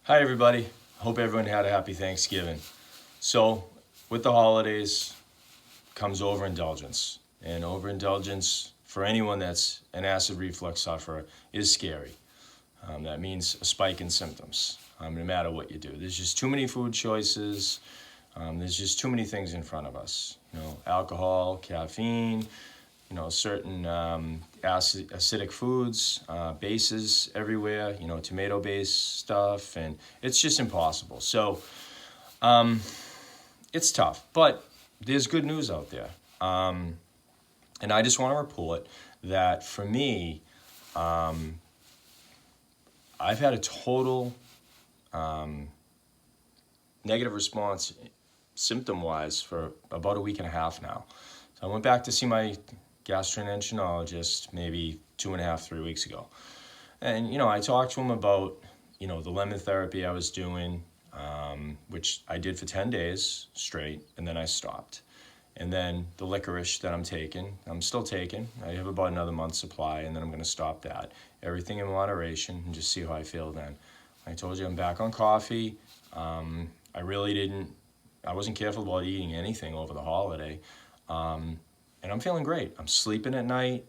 Hi, everybody. Hope everyone had a happy Thanksgiving. So, with the holidays comes overindulgence. And overindulgence, for anyone that's an acid reflux sufferer, is scary. That means a spike in symptoms, no matter what you do. There's just too many food choices. There's just too many things in front of us. Alcohol, caffeine, certain acidic foods, bases everywhere, tomato-based stuff, and it's just impossible. So it's tough, but there's good news out there. And I just want to report that for me, I've had a total negative response symptom-wise for about a week and a half now. So I went back to see my gastroenterologist maybe 2.5, 3 weeks ago. And, I talked to him about, the lemon therapy I was doing, which I did for 10 days straight, and then I stopped. And then the licorice that I'm still taking. I have about another month's supply, and then I'm going to stop that. Everything in moderation and just see how I feel then. I told you I'm back on coffee. I wasn't careful about eating anything over the holiday. And I'm feeling great. I'm sleeping at night.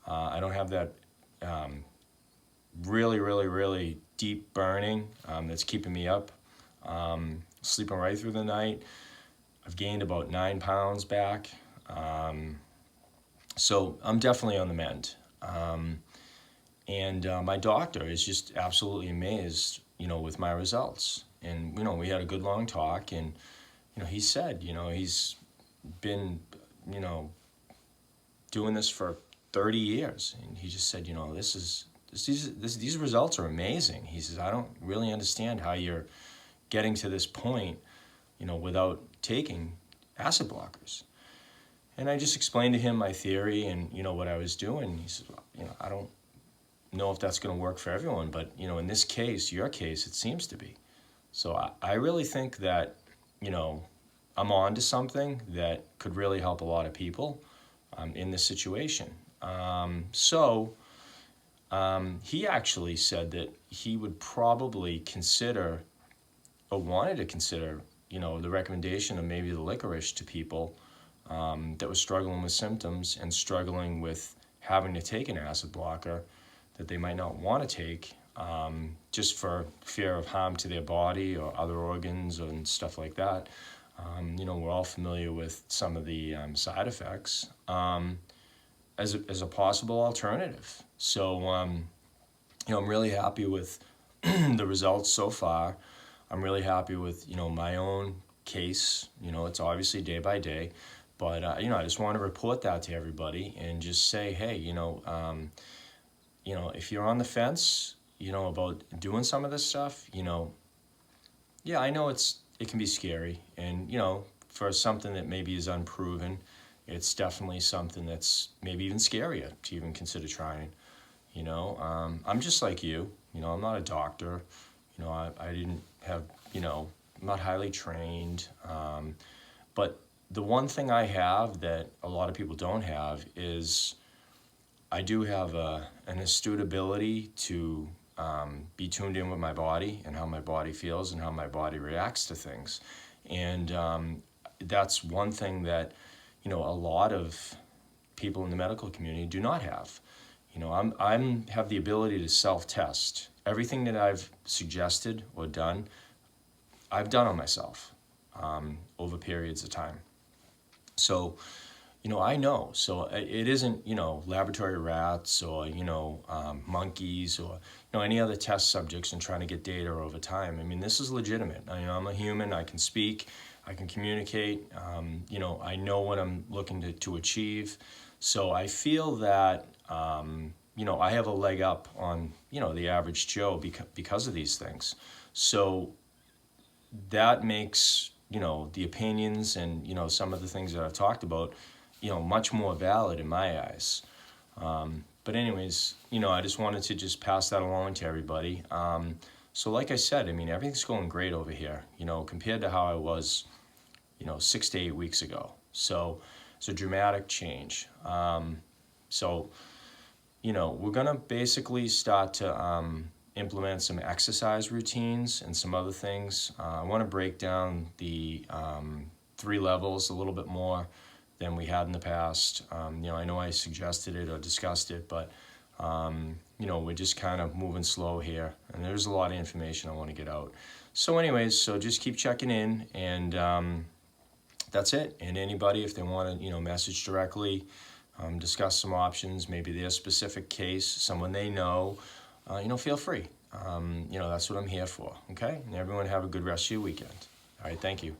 I don't have that really, really, really deep burning that's keeping me up. Sleeping right through the night. I've gained about 9 pounds back. So I'm definitely on the mend. And my doctor is just absolutely amazed, with my results. And, we had a good long talk, and, he said, he's been, doing this for 30 years. And he just said, these results are amazing. He says, I don't really understand how you're getting to this point, without taking acid blockers. And I just explained to him my theory and, what I was doing. He said, I don't know if that's going to work for everyone, but, in this case, your case, it seems to be. So I really think that, I'm on to something that could really help a lot of people in this situation. He actually said that he would probably consider, or wanted to consider, the recommendation of maybe the licorice to people that were struggling with symptoms and struggling with having to take an acid blocker that they might not want to take just for fear of harm to their body or other organs and stuff like that. We're all familiar with some of the side effects as a possible alternative. So, I'm really happy with the results so far. I'm really happy with, my own case. It's obviously day by day. But, I just want to report that to everybody and just say, hey, if you're on the fence, about doing some of this stuff, yeah, I know it can be scary. And, for something that maybe is unproven, it's definitely something that's maybe even scarier to even consider trying. I'm just like you. I'm not a doctor. I didn't have, I'm not highly trained. But the one thing I have that a lot of people don't have is I do have an astute ability to be tuned in with my body and how my body feels and how my body reacts to things. And that's one thing that, a lot of people in the medical community do not have. I'm have the ability to self-test. Everything that I've suggested or done, I've done on myself over periods of time. So, I know. So it isn't, laboratory rats or, monkeys or, any other test subjects and trying to get data over time. I mean, this is legitimate. I'm a human. I can speak. I can communicate. I know what I'm looking to achieve. So I feel that, I have a leg up on, the average Joe because of these things. So that makes, the opinions and, some of the things that I've talked about, much more valid in my eyes. But anyways, I just wanted to just pass that along to everybody. So like I said, everything's going great over here, compared to how I was, 6 to 8 weeks ago. So it's a dramatic change. We're going to basically start to implement some exercise routines and some other things. I want to break down the 3 levels a little bit more than we had in the past. I know I suggested it or discussed it, but we're just kind of moving slow here, and there's a lot of information I want to get out. So anyways, so just keep checking in, and that's it. And anybody, if they want to, message directly, discuss some options, maybe their specific case, someone they know, feel free. That's what I'm here for, okay? And everyone have a good rest of your weekend. All right, thank you.